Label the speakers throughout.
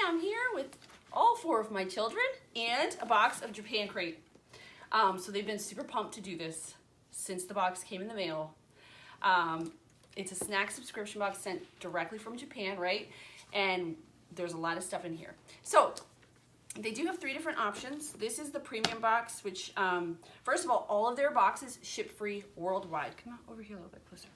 Speaker 1: am here with all 4 of my children and a box of Japan Crate. So they've been super pumped to do this since the box came in the mail. It's a snack subscription box sent directly from Japan, right? And there's a lot of stuff in here. So they do have 3 different options. This is the premium box, which first of all of their boxes ship free worldwide. Come on over here a little bit closer.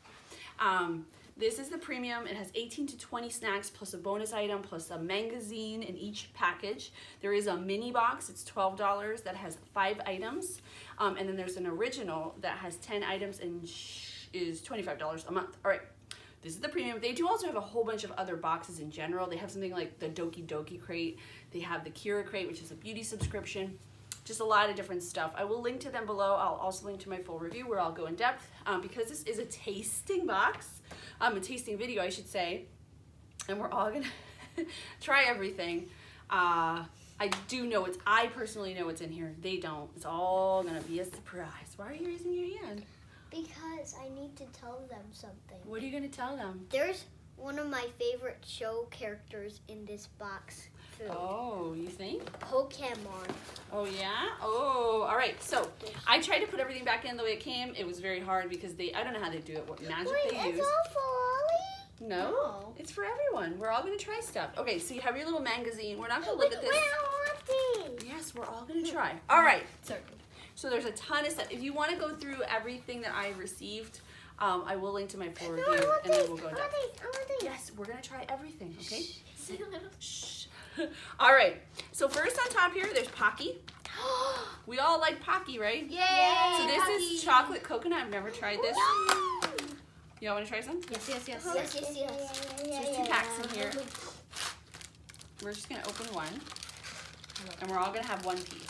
Speaker 1: This is the premium. It has 18 to 20 snacks plus a bonus item plus a magazine in each package. There is a mini box. It's $12 that has 5 items. And then there's an original that has 10 items and is $25 a month. All right. This is the premium. They do also have a whole bunch of other boxes in general. They have something like the Doki Doki Crate. They have the Kira Crate, which is a beauty subscription. Just a lot of different stuff. I will link to them below. I'll also link to my full review where I'll go in depth because this is a tasting box, a tasting video, I should say. And we're all gonna try everything. I personally know what's in here. They don't. It's all gonna be a surprise. Why are you raising your hand?
Speaker 2: Because I need to tell them something.
Speaker 1: What are you gonna tell them?
Speaker 2: There's one of my favorite show characters in this box. Food.
Speaker 1: Oh, you think?
Speaker 2: Pokemon.
Speaker 1: Oh yeah? Oh, all right. So I tried to put everything back in the way it came. It was very hard because I don't know how they do it, what magic they use.
Speaker 2: It's all for Ollie?
Speaker 1: No, it's for everyone. We're all gonna try stuff. Okay, so you have your little magazine. We're not gonna look at this. Yes, we're all gonna try. All right. So there's a ton of stuff. If you want to go through everything that I received, I will link to my full review and then we'll go down. Yes, we're gonna try everything. Okay. Shh. All right. So first on top here, there's Pocky. We all like Pocky, right?
Speaker 2: Yay!
Speaker 1: So this is chocolate coconut. I've never tried this. Y'all want to try some?
Speaker 2: Yes.
Speaker 1: So there's 2 packs in here. We're just gonna open one, and we're all gonna have 1 piece.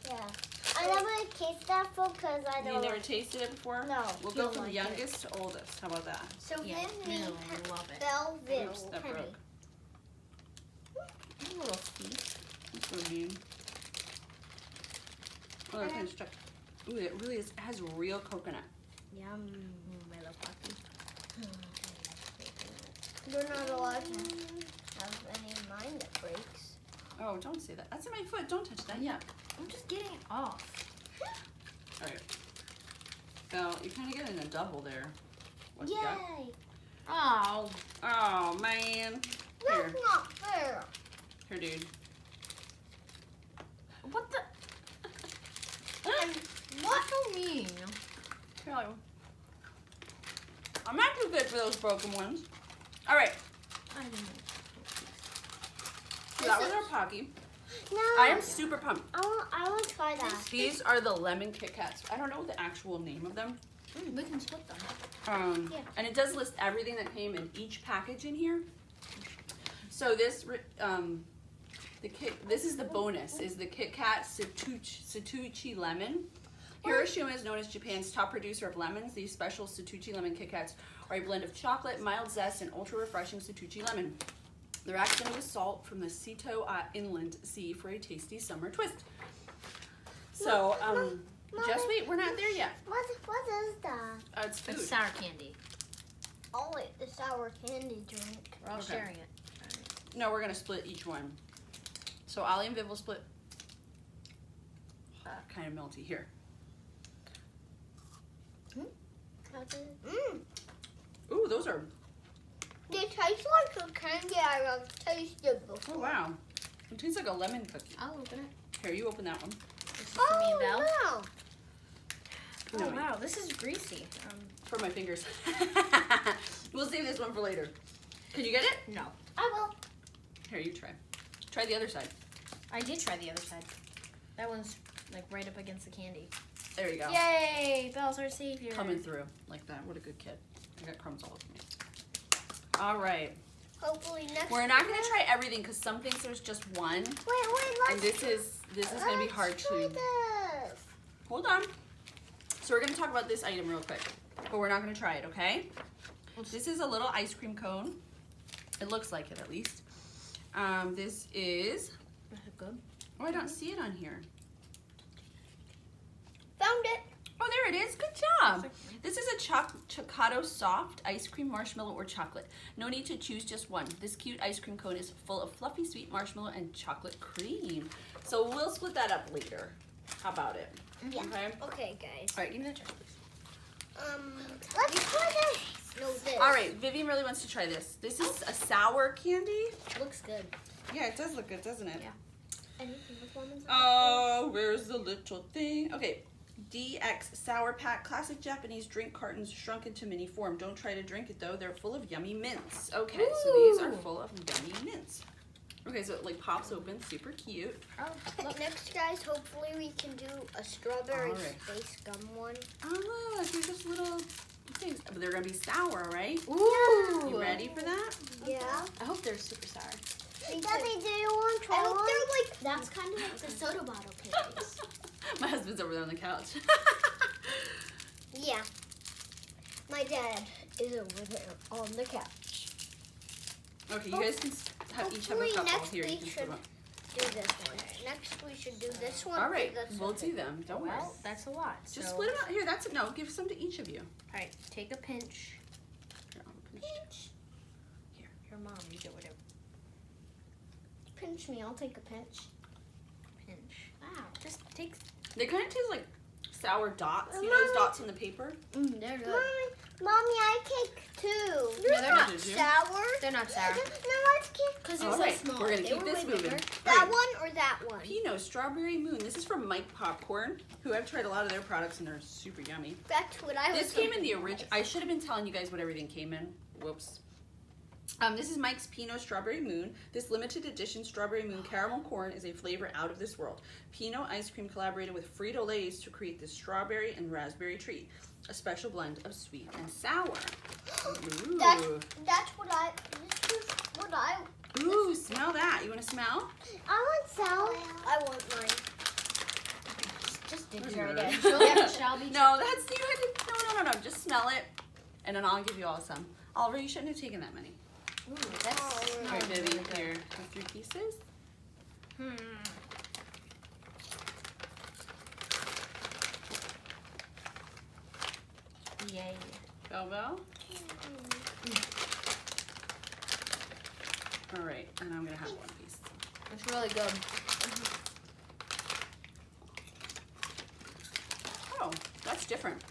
Speaker 2: Yeah. I never tasted that food because I don't.
Speaker 1: You never tasted it before?
Speaker 2: No.
Speaker 1: We'll go from youngest to oldest. How about that?
Speaker 2: So
Speaker 3: yeah,
Speaker 2: give me
Speaker 3: I love it.
Speaker 2: Velvet.
Speaker 1: Oops, that broke.
Speaker 3: A little piece.
Speaker 1: That's so mean. Oh, that's kind of stuck. Ooh, it really is. It has real coconut.
Speaker 3: Yum. I love coffee.
Speaker 2: You're not allowed to have any of mine that breaks.
Speaker 1: Oh, don't say that. That's in my foot. Don't touch that. Yeah.
Speaker 3: I'm just getting it off.
Speaker 1: All right. So you're kind of getting a double there. What you got?
Speaker 2: Yay!
Speaker 3: Oh.
Speaker 1: Oh man. Here,
Speaker 2: That's not fair.
Speaker 1: here, dude.
Speaker 3: What the?
Speaker 2: What?
Speaker 3: So mean.
Speaker 1: Here, I'm not too good for those broken ones. All right.
Speaker 3: I don't know.
Speaker 1: So that was our Pocky.
Speaker 2: No.
Speaker 1: I am super pumped.
Speaker 2: I want to try that.
Speaker 1: These are the lemon Kit Kats. I don't know the actual name of them.
Speaker 3: We can split them.
Speaker 2: Yeah.
Speaker 1: And it does list everything that came in each package in here. So this, this is the bonus, is the Kit Kat Satuchi Lemon. Hiroshima is known as Japan's top producer of lemons. These special Satuchi Lemon Kit Kats are a blend of chocolate, mild zest, and ultra refreshing Satuchi lemon. They're accented with salt from the Seto Inland Sea for a tasty summer twist. So, just wait, we're not there yet.
Speaker 2: What is that?
Speaker 1: It's food.
Speaker 3: It's sour candy.
Speaker 2: Oh wait, the sour candy drink.
Speaker 3: We're all
Speaker 1: Okay.
Speaker 3: sharing it.
Speaker 1: No, we're gonna split each one. So Ollie and Viv will split. Kind of melty here. Ooh, those are.
Speaker 2: They taste like a candy I've tasted before.
Speaker 1: Oh wow, it tastes like a lemon cookie.
Speaker 3: I'll open it.
Speaker 1: Here, you open that one.
Speaker 3: This is for me and Belle.
Speaker 2: no.
Speaker 3: Oh
Speaker 1: No,
Speaker 3: wow, this is greasy.
Speaker 1: For my fingers. We'll save this one for later. Can you get it?
Speaker 3: No.
Speaker 2: I will.
Speaker 1: Here, you try. Try the other side.
Speaker 3: I did try the other side. That one's like right up against the candy.
Speaker 1: There you go.
Speaker 3: Yay! Belle's our savior.
Speaker 1: Coming through like that. What a good kid. I got crumbs all over me. All right.
Speaker 2: Hopefully next.
Speaker 1: We're not gonna try everything because some things there's just one,
Speaker 2: Wait, let's.
Speaker 1: and this is gonna be hard
Speaker 2: try
Speaker 1: to.
Speaker 2: this.
Speaker 1: Hold on. So we're gonna talk about this item real quick, but we're not gonna try it, okay? This is a little ice cream cone. It looks like it at least. This is.
Speaker 3: Is it good?
Speaker 1: Oh, I don't see it on here.
Speaker 2: Found it.
Speaker 1: Oh, there there it is. Good job. This is a Chocado Soft Ice Cream Marshmallow or Chocolate. No need to choose just one. This cute ice cream cone is full of fluffy sweet marshmallow and chocolate cream. So we'll split that up later. How about it?
Speaker 2: Yeah.
Speaker 1: Okay.
Speaker 2: Okay, guys.
Speaker 1: All right, give me the chocolate.
Speaker 2: Let's try this. No, this.
Speaker 1: All right, Vivian really wants to try this. This is a sour candy.
Speaker 3: It looks good.
Speaker 1: Yeah, it does look good, doesn't it?
Speaker 3: Yeah. Anything with lemons?
Speaker 1: Oh, where's the little thing? Okay, DX Sour Pack, classic Japanese drink cartons shrunk into mini form. Don't try to drink it though, they're full of yummy mints. Okay, so these are full of yummy mints. Okay, so it like pops open, super cute.
Speaker 3: Oh, look.
Speaker 2: Next, guys, hopefully we can do a strawberry
Speaker 1: All right.
Speaker 2: space gum one.
Speaker 1: Oh look, here's just little things. But they're gonna be sour, right?
Speaker 3: Ooh.
Speaker 1: You ready for that?
Speaker 2: Yeah.
Speaker 3: I hope they're super sour.
Speaker 2: Daddy, do you want to try
Speaker 3: I hope
Speaker 2: one?
Speaker 3: they're like, that's kind of like the soda bottle candies.
Speaker 1: My husband's over there on the couch.
Speaker 2: Yeah. My dad is over there on the couch.
Speaker 1: Okay, you guys can each have a
Speaker 2: Hopefully
Speaker 1: couple
Speaker 2: next
Speaker 1: here. You
Speaker 2: week
Speaker 1: can
Speaker 2: should
Speaker 1: split them
Speaker 2: do this one. Next we should do this one.
Speaker 1: up. All right,
Speaker 2: That's
Speaker 1: we'll
Speaker 2: something.
Speaker 1: do them. Don't worry.
Speaker 3: Well, that's a lot.
Speaker 1: Just
Speaker 3: so-
Speaker 1: split them out. Here, that's it. No, give some to each of you.
Speaker 3: All right, take a pinch.
Speaker 1: Here, I'll pinch.
Speaker 3: Here, your mom, you do whatever.
Speaker 2: Pinch me, I'll take a pinch.
Speaker 3: Pinch. Wow. Just take.
Speaker 1: They kind of taste like sour dots. You know those dots in the paper?
Speaker 3: They're good.
Speaker 2: Mommy, I take two.
Speaker 3: No, they're not
Speaker 1: Did you?
Speaker 2: Sour?
Speaker 3: They're not sour.
Speaker 2: No, let's keep
Speaker 3: Because
Speaker 1: All
Speaker 3: they're
Speaker 1: right,
Speaker 3: so small.
Speaker 1: we're gonna
Speaker 3: They
Speaker 1: keep
Speaker 3: were
Speaker 1: this
Speaker 3: way
Speaker 1: moving.
Speaker 3: bigger.
Speaker 2: that
Speaker 1: All right.
Speaker 2: one or that one.
Speaker 1: Pinot Strawberry Moon. This is from Mike Popcorn, who I've tried a lot of their products and they're super yummy.
Speaker 2: That's what I was
Speaker 1: This came in the
Speaker 2: thinking.
Speaker 1: original. I should have been telling you guys what everything came in. Whoops. This is Mike's Pinot Strawberry Moon. This limited edition Strawberry Moon caramel corn is a flavor out of this world. Pinot ice cream collaborated with Frito-Lay's to create this strawberry and raspberry treat. A special blend of sweet and sour. Ooh.
Speaker 2: That's what I. This is what I.
Speaker 1: Ooh, smell that. You want to smell?
Speaker 2: I want sour. I want mine.
Speaker 3: Just dig
Speaker 1: Where's
Speaker 3: right
Speaker 1: yours?
Speaker 3: in. Yep, shall be.
Speaker 1: No, that's you had to, no. Just smell it, and then I'll give you all some. Oliver, you shouldn't have taken that many.
Speaker 3: Ooh, that's
Speaker 2: Oh,
Speaker 1: All right,
Speaker 3: really
Speaker 1: Vivi,
Speaker 3: good.
Speaker 1: here, have 3 pieces.
Speaker 3: Yay.
Speaker 1: Bell. All right, and I'm gonna have 1 piece.
Speaker 3: It's really good.
Speaker 1: Oh, that's different.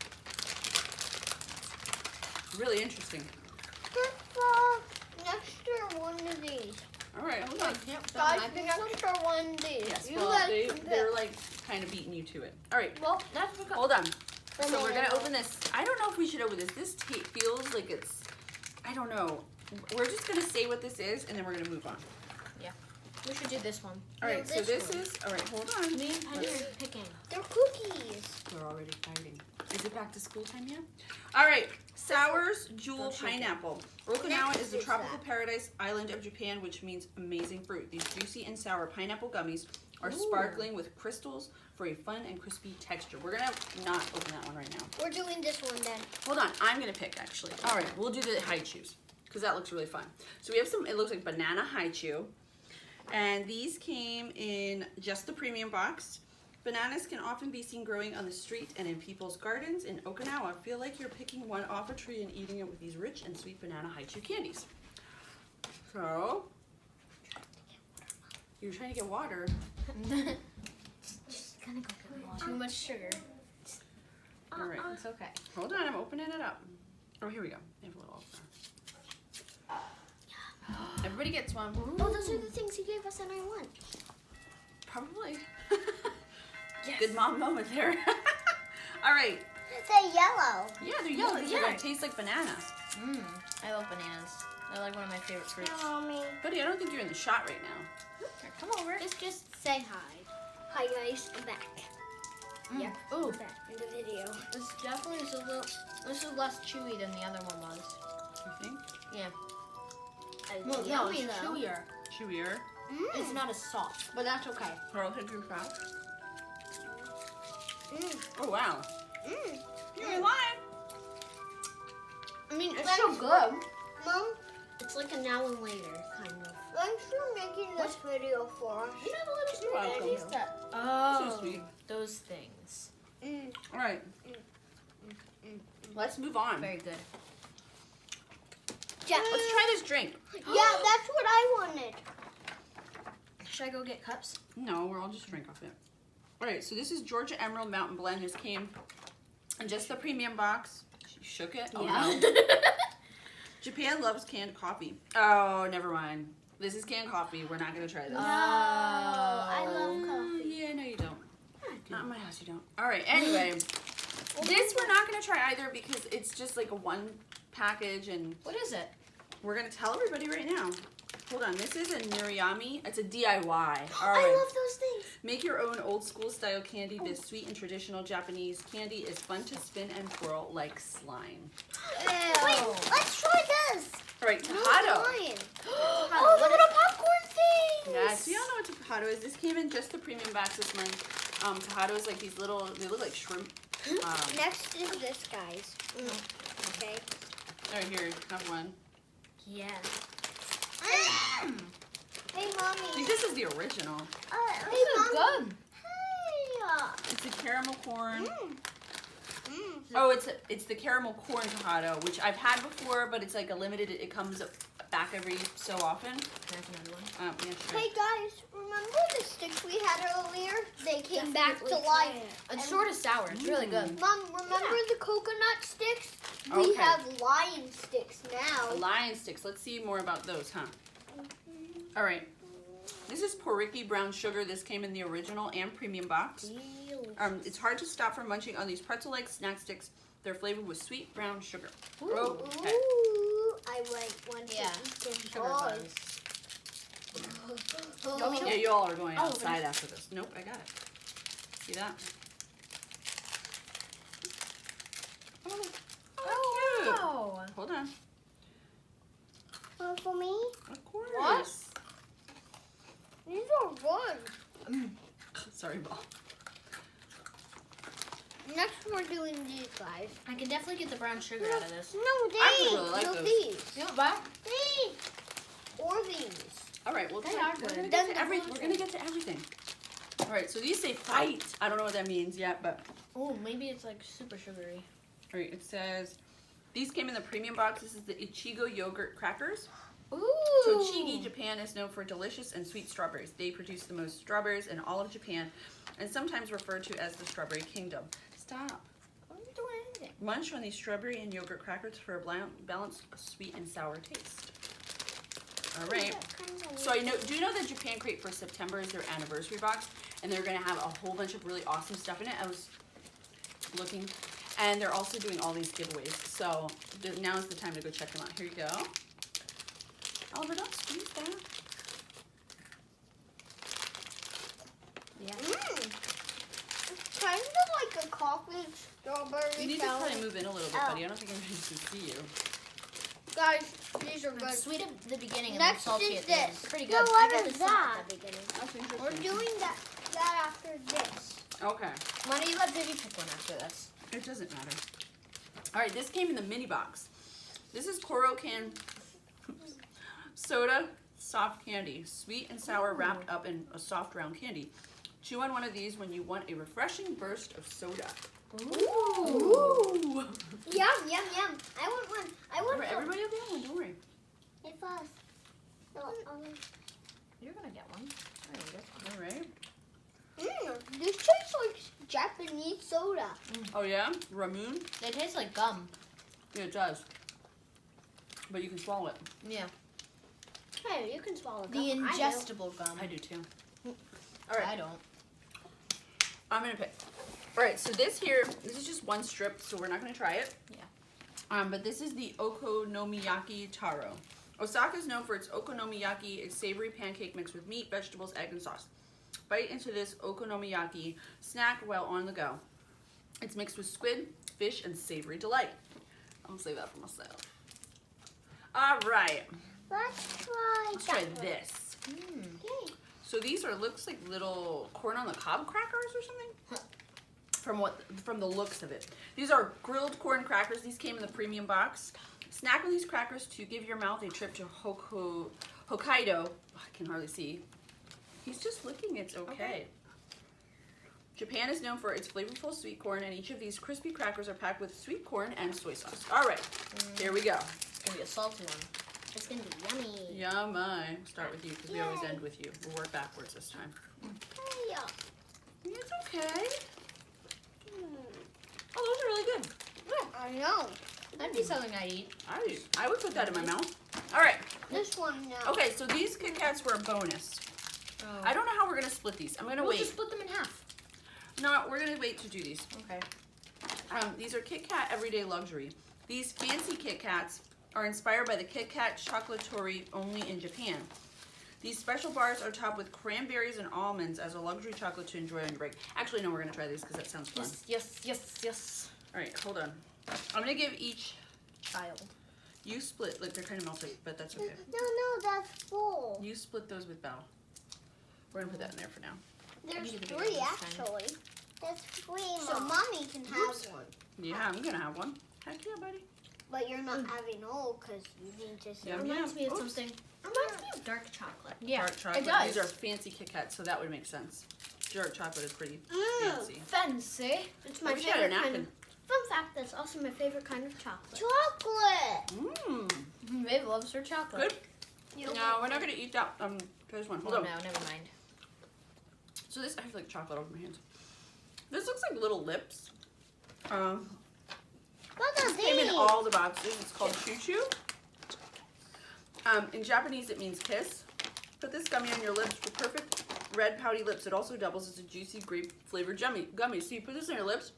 Speaker 1: Really interesting.
Speaker 2: Next one of these.
Speaker 1: All right, hold on.
Speaker 2: Guys, the extra one of these.
Speaker 1: Yes,
Speaker 2: You
Speaker 1: well,
Speaker 2: guys can
Speaker 1: they're
Speaker 2: pick.
Speaker 1: like kind of beating you to it. All right,
Speaker 3: Well, that's because.
Speaker 1: hold on. So we're gonna
Speaker 2: Banana.
Speaker 1: open this. I don't know if we should open this. This feels like it's, I don't know. We're just gonna say what this is, and then we're gonna move on.
Speaker 3: We should do this one.
Speaker 1: All right,
Speaker 2: No,
Speaker 1: so
Speaker 2: this
Speaker 1: this
Speaker 2: one.
Speaker 1: is, all right, hold on.
Speaker 3: Me and Penny are picking.
Speaker 2: They're cookies.
Speaker 1: We're already fighting. Is it back to school time yet? All right, Sours Jewel
Speaker 3: Don't shake it.
Speaker 1: Pineapple. Okinawa
Speaker 2: Next
Speaker 1: is the
Speaker 2: is
Speaker 1: tropical
Speaker 2: that.
Speaker 1: paradise island of Japan, which means amazing fruit. These juicy and sour pineapple gummies are
Speaker 3: Ooh.
Speaker 1: sparkling with crystals for a fun and crispy texture. We're gonna not open that one right now.
Speaker 2: We're doing this one then.
Speaker 1: Hold on, I'm gonna pick actually. All right, we'll do the high chews because that looks really fun. So we have some, it looks like banana high chew. And these came in just the premium box. Bananas can often be seen growing on the street and in people's gardens in Okinawa. Feel like you're picking one off a tree and eating it with these rich and sweet banana high chew candies. So, you're trying to get water.
Speaker 3: Just gonna go get water. Too much sugar.
Speaker 1: All right,
Speaker 3: It's okay.
Speaker 1: hold on, I'm opening it up. Oh, here we go. They have a little opener. Everybody gets one.
Speaker 2: Oh, those are the things he gave us and I won.
Speaker 1: Probably.
Speaker 3: Yes.
Speaker 1: Good mom moment there. All right.
Speaker 2: They're yellow.
Speaker 1: Yeah, they're yellow.
Speaker 3: yeah.
Speaker 1: They taste like bananas.
Speaker 3: I love bananas. They're like one of my favorite fruits.
Speaker 2: Mommy.
Speaker 1: Buddy, I don't think you're in the shot right now.
Speaker 3: Come over.
Speaker 2: Just say hi. Hi guys, I'm back.
Speaker 3: Yeah.
Speaker 2: I'm
Speaker 3: Ooh,
Speaker 2: back in the video.
Speaker 3: this definitely is a little. This is less chewy than the other one was.
Speaker 1: You think?
Speaker 3: Yeah.
Speaker 2: It's yummy though.
Speaker 3: chewier.
Speaker 1: Chewier.
Speaker 3: It's not as soft, but that's okay.
Speaker 1: Pearl take your shot.
Speaker 2: Mm.
Speaker 1: Oh wow.
Speaker 2: Mm.
Speaker 1: You ain't lying.
Speaker 3: I mean, it's
Speaker 2: Thanks
Speaker 3: so
Speaker 2: for-
Speaker 3: good.
Speaker 2: Mom,
Speaker 3: It's like a now and later kind of.
Speaker 2: thanks for making this video for us.
Speaker 1: You're welcome.
Speaker 3: Oh,
Speaker 1: So sweet.
Speaker 3: those things.
Speaker 2: Mm.
Speaker 1: All right. Let's move on.
Speaker 3: Very good.
Speaker 2: Yeah.
Speaker 1: Let's try this drink.
Speaker 2: Yeah, that's what I wanted.
Speaker 3: Should I go get cups?
Speaker 1: No, we're all just drink off it. All right, so this is Georgia Emerald Mountain Blend. This came in just the premium box. She shook it. Oh,
Speaker 3: Yeah.
Speaker 1: no. Japan loves canned coffee. Oh, never mind. This is canned coffee. We're not going to try this.
Speaker 2: No, I love coffee.
Speaker 1: Yeah, no, you don't. Not in my house, you don't. All right, anyway. This we're not going to try either because it's just like a one package and
Speaker 3: What is it?
Speaker 1: we're going to tell everybody right now. Hold on, this is a Niriyami. It's a DIY. All right.
Speaker 2: I love those things.
Speaker 1: Make your own old school style candy. This sweet and traditional Japanese candy is fun to spin and twirl like slime.
Speaker 2: Wait, let's try this.
Speaker 1: All right,
Speaker 2: No,
Speaker 1: Tahado.
Speaker 2: lion.
Speaker 3: Oh, the little popcorn thing.
Speaker 1: Yes, we all know what Tahado is. This came in just the premium box this month. Tahado is like these little, they look like shrimp.
Speaker 2: Next is this, guys. Okay.
Speaker 1: All right, here, have one.
Speaker 3: Yeah.
Speaker 2: Hey,
Speaker 1: I
Speaker 2: mommy.
Speaker 1: think this is the original.
Speaker 2: Hey, mommy.
Speaker 3: Good.
Speaker 2: Hey.
Speaker 1: It's a caramel corn.
Speaker 2: Mm.
Speaker 1: Oh, it's the caramel corn Tahado, which I've had before, but it's like a limited. It comes back every so often.
Speaker 3: Can I have another one?
Speaker 1: Yeah, sure.
Speaker 2: Hey, guys. Remember the sticks we had earlier? They came back to life.
Speaker 3: It's sort of sour. It's really good.
Speaker 2: Mom, remember the coconut sticks?
Speaker 1: Okay.
Speaker 2: We have lion sticks now.
Speaker 1: Lion sticks. Let's see more about those, huh? All right. This is Poriki brown sugar. This came in the original and premium box. It's hard to stop from munching on these pretzel-like snack sticks. They're flavored with sweet brown sugar. Okay.
Speaker 2: Ooh, I went one to
Speaker 3: Yeah.
Speaker 2: eat them
Speaker 3: Sugar
Speaker 2: both.
Speaker 3: buns.
Speaker 1: Yeah, you all are going
Speaker 3: Oh,
Speaker 1: outside after this. Nope, I got it. See that? Oh, cute.
Speaker 3: Oh.
Speaker 1: Hold on.
Speaker 2: One for me?
Speaker 1: Of course.
Speaker 3: What?
Speaker 2: These are good.
Speaker 1: Sorry, Ball.
Speaker 2: Next, we're doing these, guys.
Speaker 3: I can definitely get the brown sugar out of this.
Speaker 2: No,
Speaker 1: I
Speaker 2: these.
Speaker 1: really like
Speaker 2: no,
Speaker 1: those.
Speaker 2: these.
Speaker 3: You know what?
Speaker 2: These. Or these.
Speaker 1: All right, well,
Speaker 3: They
Speaker 1: we're
Speaker 3: are
Speaker 1: gonna
Speaker 3: good.
Speaker 1: get to everything. We're gonna get to everything. All right, so these say fight. I don't know what that means yet, but
Speaker 3: Oh, maybe it's like super sugary.
Speaker 1: all right, it says these came in the premium box. This is the Ichigo yogurt crackers.
Speaker 3: Ooh.
Speaker 1: Tochigi, Japan is known for delicious and sweet strawberries. They produce the most strawberries in all of Japan, and sometimes referred to as the Strawberry Kingdom. Stop.
Speaker 3: I'm not doing anything.
Speaker 1: Munch on these strawberry and yogurt crackers for a balanced sweet and sour taste. All right. So do you know that Japan Crate for September is their anniversary box, and they're gonna have a whole bunch of really awesome stuff in it. I was looking, and they're also doing all these giveaways. So now is the time to go check them out. Here you go. Oliver, don't squeeze that.
Speaker 3: Yeah.
Speaker 2: It's kind of like a coffee strawberry.
Speaker 1: You need to
Speaker 2: sour.
Speaker 1: probably move in a little bit, buddy. I don't think anybody can see you.
Speaker 2: Guys, these are good.
Speaker 3: It's sweet at the beginning and
Speaker 2: Next
Speaker 3: then salty
Speaker 2: is
Speaker 3: at the end.
Speaker 2: this.
Speaker 3: Pretty
Speaker 2: No,
Speaker 3: good.
Speaker 2: what
Speaker 3: I get
Speaker 2: is
Speaker 3: the salt
Speaker 2: that?
Speaker 3: at the beginning.
Speaker 1: That's interesting.
Speaker 2: We're doing that after this.
Speaker 1: Okay.
Speaker 3: Why don't you let Vivi pick one after this?
Speaker 1: It doesn't matter. All right, this came in the mini box. This is Koro Can Soda Soft Candy. Sweet and sour wrapped up in a soft round candy. Chew on one of these when you want a refreshing burst of soda. Ooh.
Speaker 2: Yum, yum, yum. I want one. I
Speaker 1: All
Speaker 2: want
Speaker 1: right,
Speaker 2: some.
Speaker 1: everybody will get one, don't worry.
Speaker 2: Hey, Foss.
Speaker 3: You're gonna get one. There you go.
Speaker 1: All right.
Speaker 2: This tastes like Japanese soda.
Speaker 1: Oh yeah? Ramoon?
Speaker 3: They taste like gum.
Speaker 1: Yeah, it does. But you can swallow it.
Speaker 3: Yeah.
Speaker 2: Hey, you can swallow
Speaker 3: The ingestible gum.
Speaker 1: I do too.
Speaker 3: All right. I don't.
Speaker 1: I'm gonna pick. All right, so this is just one strip, so we're not gonna try it.
Speaker 3: Yeah.
Speaker 1: But this is the Okonomiyaki Taro. Osaka is known for its okonomiyaki, a savory pancake mixed with meat, vegetables, egg, and sauce. Bite into this okonomiyaki snack while on the go. It's mixed with squid, fish, and savory delight. I'm gonna save that for myself. All right,
Speaker 2: Let's try
Speaker 1: let's try
Speaker 2: that one.
Speaker 1: this.
Speaker 2: Okay.
Speaker 1: So these looks like little corn on the cob crackers or something. From the looks of it. These are grilled corn crackers. These came in the premium box. Snack on these crackers to give your mouth a trip to Hokkaido. Oh, I can hardly see. He's just licking. It's okay. Japan is known for its flavorful sweet corn, and each of these crispy crackers are packed with sweet corn and soy sauce. All right, here we go.
Speaker 3: It's gonna be a salty one.
Speaker 2: It's gonna be yummy.
Speaker 1: Yum. We'll start with you because we always
Speaker 2: Yay.
Speaker 1: end with you. We'll work backwards this time.
Speaker 2: Yeah.
Speaker 1: It's okay. Oh, those are really good.
Speaker 2: I know.
Speaker 3: That'd be something I'd eat.
Speaker 1: I would put that in my mouth. All right.
Speaker 2: This one now.
Speaker 1: Okay, so these Kit Kats were a bonus.
Speaker 3: Oh.
Speaker 1: I don't know how we're gonna split these. I'm gonna
Speaker 3: We'll
Speaker 1: wait.
Speaker 3: just split them in half.
Speaker 1: No, we're gonna wait to do these.
Speaker 3: Okay.
Speaker 1: These are Kit Kat Everyday Luxury. These fancy Kit Kats are inspired by the Kit Kat Chocolatory only in Japan. These special bars are topped with cranberries and almonds as a luxury chocolate to enjoy on your break. Actually, no, we're gonna try these because that sounds fun.
Speaker 3: Yes.
Speaker 1: All right, hold on. I'm gonna give each,
Speaker 3: Child.
Speaker 1: you split, like they're kind of melted, but that's okay.
Speaker 2: No, that's full.
Speaker 1: You split those with Belle. We're gonna put that in there for now.
Speaker 2: There's
Speaker 3: You can do
Speaker 2: 3
Speaker 3: it this time.
Speaker 2: actually. That's 3, so
Speaker 3: Mom.
Speaker 2: mommy can have one.
Speaker 1: Yeah, I'm gonna have one. Heck yeah, buddy.
Speaker 2: But you're not having all because you need to
Speaker 1: Yeah.
Speaker 3: Reminds me of
Speaker 1: Oops.
Speaker 3: something. Reminds me of dark chocolate. Yeah,
Speaker 1: Dark chocolate.
Speaker 3: it does.
Speaker 1: These are fancy Kit Kats, so that would make sense. Dark chocolate is pretty fancy.
Speaker 3: Fancy. It's my
Speaker 1: I wish I had a
Speaker 3: favorite kind of.
Speaker 1: napkin.
Speaker 3: Fun fact, that's also my favorite kind of chocolate.
Speaker 2: Chocolate.
Speaker 1: Mmm.
Speaker 3: Babe loves her chocolate.
Speaker 1: Good. No, we're not gonna eat that. Try this one. Hold
Speaker 3: Oh,
Speaker 1: on.
Speaker 3: no, never mind.
Speaker 1: So this, I have like chocolate over my hands. This looks like little lips.
Speaker 2: What are
Speaker 1: Came in
Speaker 2: these?
Speaker 1: all the boxes. It's called Choo Choo. In Japanese, it means kiss. Put this gummy on your lips for perfect red pouty lips. It also doubles as a juicy grape flavored gummy. So you put this on your lips,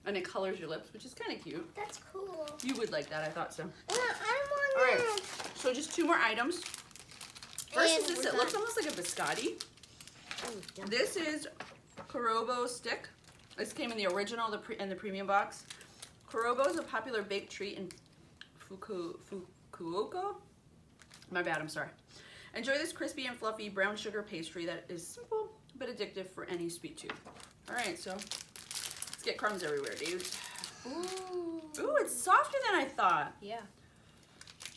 Speaker 1: and it colors your lips, which is kind of cute.
Speaker 2: That's cool.
Speaker 1: You would like that, I thought so.
Speaker 2: I want
Speaker 1: All right. So just 2 more items. First is
Speaker 2: And
Speaker 1: this.
Speaker 2: we're
Speaker 1: It looks
Speaker 2: done.
Speaker 1: almost like a biscotti. This is Kurobo stick. This came in the original and the premium box. Kurobo is a popular baked treat in Fukuoka. My bad, I'm sorry. Enjoy this crispy and fluffy brown sugar pastry that is simple but addictive for any sweet tooth. All right, so let's get crumbs everywhere, dudes. Ooh, it's softer than I thought.
Speaker 3: Yeah.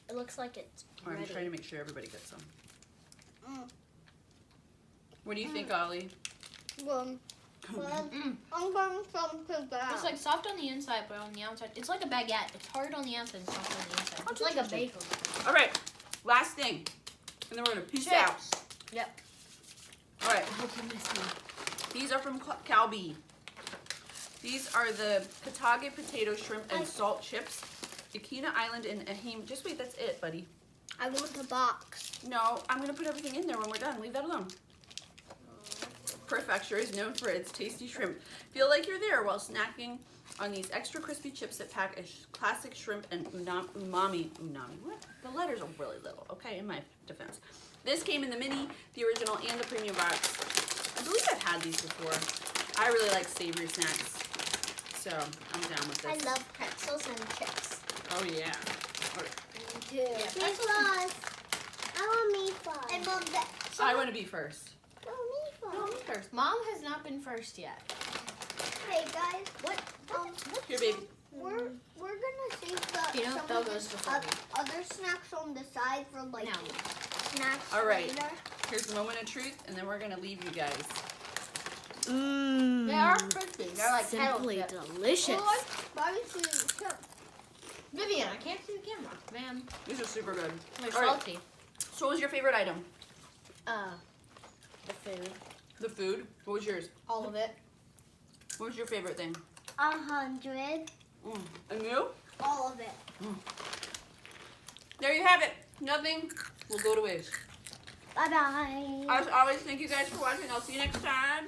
Speaker 3: It looks like it's
Speaker 1: All right, I'm
Speaker 3: ready.
Speaker 1: trying to make sure everybody gets some.
Speaker 2: Mm.
Speaker 1: What do you think, Ollie?
Speaker 2: I'm going some to that.
Speaker 3: It's like soft on the inside, but on the outside, it's like a baguette. It's hard on the outside and soft on the inside.
Speaker 1: Oh,
Speaker 3: It's like a
Speaker 1: interesting.
Speaker 3: bagel.
Speaker 1: All right, last thing, and then we're gonna peace out.
Speaker 3: Yep.
Speaker 1: All right,
Speaker 3: I hope you miss me.
Speaker 1: these are from Calbee. These are the Katage potato, shrimp, and salt chips. Ikina Island in Ahim. Just wait, that's it, buddy.
Speaker 2: I want the box.
Speaker 1: No, I'm gonna put everything in there when we're done. Leave that alone. Prefecture is known for its tasty shrimp. Feel like you're there while snacking on these extra crispy chips that pack a classic shrimp and umami. What? The letters are really little, okay, in my defense. This came in the mini, the original, and the premium box. I believe I've had these before. I really like savory snacks, so I'm down with this.
Speaker 2: I love pretzels and chips.
Speaker 1: Oh, yeah. Okay.
Speaker 2: Meatballs. I want meatballs. And mom,
Speaker 1: I want to be first.
Speaker 2: I want meatballs.
Speaker 1: First.
Speaker 3: Mom has not been first yet.
Speaker 2: Hey guys, what?
Speaker 1: Here, baby.
Speaker 2: We're gonna save
Speaker 3: You know,
Speaker 2: some
Speaker 3: Belle
Speaker 2: of the
Speaker 3: goes before me.
Speaker 2: other snacks on the side for like
Speaker 3: No.
Speaker 2: snacks
Speaker 1: All right.
Speaker 2: later.
Speaker 1: Here's the moment of truth, and then we're going to leave you guys.
Speaker 4: Mmm.
Speaker 3: They are crispy. They're like
Speaker 4: simply
Speaker 3: kettle chips.
Speaker 4: delicious.
Speaker 2: Oh, like barbecue chips.
Speaker 3: Vivian, I can't see the camera. Man,
Speaker 1: These are super good.
Speaker 3: they're
Speaker 1: All right.
Speaker 3: salty.
Speaker 1: So what was your favorite item?
Speaker 3: The food.
Speaker 1: The food. What was yours?
Speaker 3: All of it.
Speaker 1: What was your favorite thing?
Speaker 2: 100.
Speaker 1: And you?
Speaker 2: All of it.
Speaker 1: There you have it. Nothing will go to waste.
Speaker 2: Bye bye.
Speaker 1: As always, thank you guys for watching. I'll see you next time.